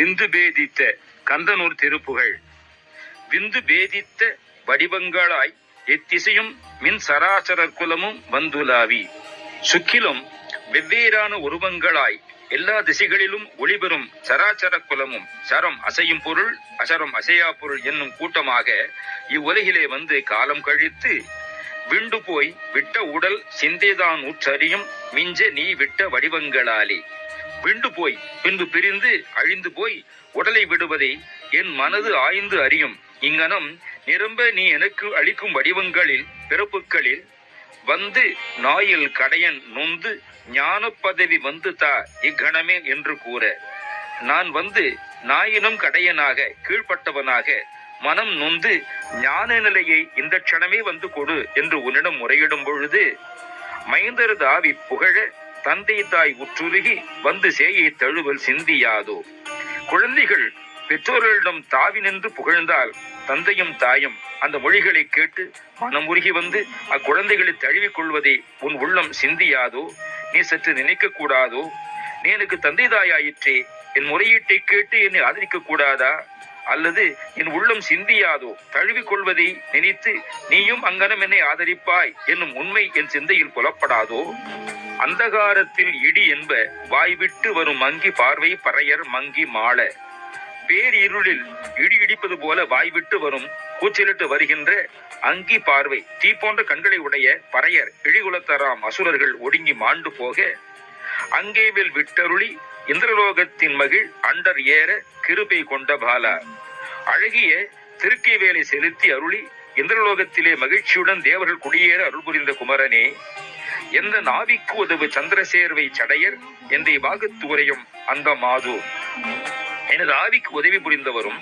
விந்து பேதித்த கந்தனூர் திருப்புகழ். விந்து பேதித்த வடிவங்களாய் எத்திசையும் மின் சராசரர் குலமும் வந்துலாவி, சுக்கிலும் வெவ்வேறான உருவங்களாய் எல்லா திசைகளிலும் ஒளிபெறும் சராச்சர குலமும் சரம் அசையும் பொருள் அசரம் அசையா பொருள் என்னும் கூட்டமாக இவ்வுலகிலே வந்து காலம் கழித்து விண்டு போய் விட்ட உடல் சிந்தைதான் உற்றறியும் மிஞ்ச நீ விட்ட வடிவங்களாலே. விண்டு போய் பின்பு பிரிந்து அழிந்து போய் உடலை விடுவதை என் மனது ஆய்ந்து அறியும் இங்கனம் நிரம்ப நீ எனக்கு அளிக்கும் வடிவங்களில் பிறப்புகளில் வந்து நாயில் கடையன் நொந்து ஞான பதவி வந்து தா இக்கணமே என்று கூற, நான் வந்து நாயினும் கடையனாக கீழ்ப்பட்டவனாக மனம் நொந்து ஞான நிலையை இந்த க்ஷணமே வந்து கொடு என்று உன்னிடம் முறையிடும் பொழுது, மைந்தர் தாவி புகழ தந்தை தாய் உற்றுருகி வந்து சேயை தழுவல் சிந்தியாதோ. குழந்தைகள் பெற்றோர்களிடம் தாவி நின்று புகழ்ந்தால் தந்தையும் தாயும் அந்த மொழிகளை கேட்டு மனமுருகி வந்து அக்குழந்தைகளை தழுவிக் கொள்வதை உன் உள்ளம் சிந்தியாதோ? நீ சற்று நினைக்க கூடாதோ? நீ எனக்கு தந்தை தாயாயிற்றே, என் முறையீட்டை கேட்டு என்னை ஆதரிக்க கூடாதா? அல்லது என் உள்ளம் சிந்தியாதோ? தழுவிக் கொள்வதை நினைத்து நீயும் அங்கனம் என்னை ஆதரிப்பாய் என்னும் உண்மை என் சிந்தையில் புலப்படாதோ? அந்தகாரத்தில் இடி என்ப வாய்விட்டு வரும் மங்கி பார்வை பறையர் மங்கி மாள, பேரிருளில் இடி இடிப்பது போல வாய்விட்டு வரும் கூச்சலிட்டு வருகின்ற அங்கி பார்வை தீ போன்ற கண்களை உடைய பறையர் இழிகுலத்தராம் அசுரர்கள் ஒடுங்கி மாண்டு போக, அங்கேவில் விட்டருளி இந்திரலோகத்தின் மகிழ் அண்டர் ஏற கிருபை கொண்ட பாலா, அழகிய திருக்கை வேலை செலுத்தி அருளி இந்திரலோகத்திலே மகிழ்ச்சியுடன் தேவர்கள் குடியேற அருள் புரிந்த குமரனே, எந்த நாவிக்கு உதவு சந்திரசேர்வை சடையர் எந்த பாகத்து உரையும் அந்த மாது, எனது ஆவிக்கு உதவி புரிந்தவரும்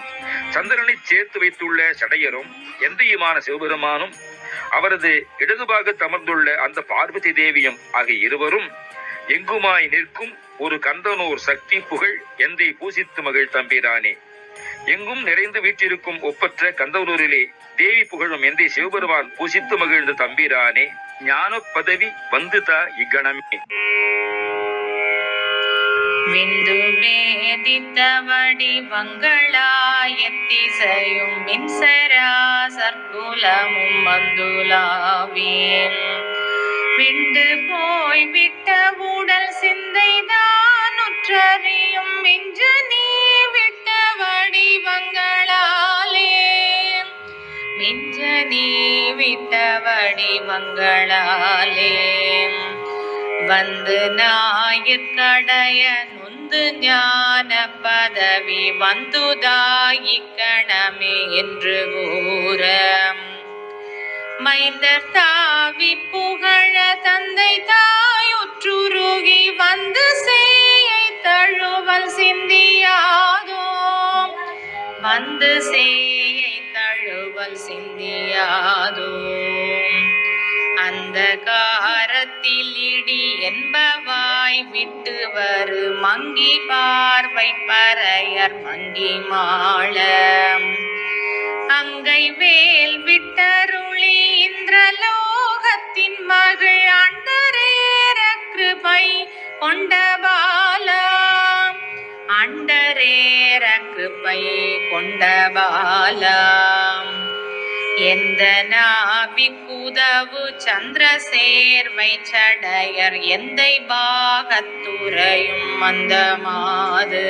சந்திரனை சேர்த்து வைத்துள்ள சடையரும் எந்தையுமான சிவபெருமானும் அவரது இடதுபாகத்து அமர்ந்துள்ள அந்த பார்வதி தேவியும் ஆகிய இருவரும் எங்குமாய் நிற்கும் ஒரு கந்தனூர் சக்தி புகழ் எந்தை பூசித்து மகிழ் தம்பிரானே. எங்கும் நிறைந்து வீற்றிருக்கும் ஒப்பற்ற கந்தனூரிலே தேவி புகழும் எந்தை சிவபெருமான் பூசித்து மகிழ்ந்த தம்பிரானே, ஞான பதவி வந்துதா இக்கணமே. விந்து பேதித்த வடிவங்களாய் எத்திசையும் மின்சரா சற்குலமும் வந்துலாவி, விண்டு போய் விட்ட உடல் சிந்தைதான் உற்றறியும் மிஞ்ச நீ விட்ட வடிவங்களாலே, மிஞ்ச நீ விட்ட வடிவங்களாலே வந்து ஞாயிற்கடைய நொந்து ஞான பதவி வந்துதாயிக்கணமே என்று கூற, மைந்தர் தாவி புகழ தந்தை தாய் உற்றுருகி வந்து சேயை தழுவல் சிந்தியாதோ, வந்து சேயை தழுவல் சிந்தியாதோ. அந்த காரத்தில் இடி என்பவாய் விட்டு வரு மங்கி பார்வை பறையர் மங்கி மாள, அங்கை வேல் விட்டருளி இந்திரலோகத்தின் மகள் அண்டரேற கிருபை கொண்ட பாலா, அண்டரேற கிருபை கொண்ட பாலா. எந்த நாவிக்குதவு சந்திரசேர்வை சடையர் எந்தை பாகத்துரையும் அந்த மாது,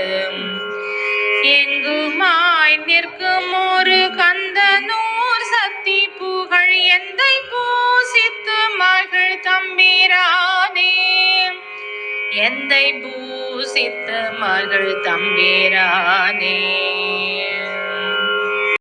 எங்குமாய் நிற்கும் ஒரு கந்தனூர் சக்தி புகழ் எந்தை பூசித்து மகிழ் தம்பிரானே, எந்தை பூசித்து மகிழ் தம்பிரானே.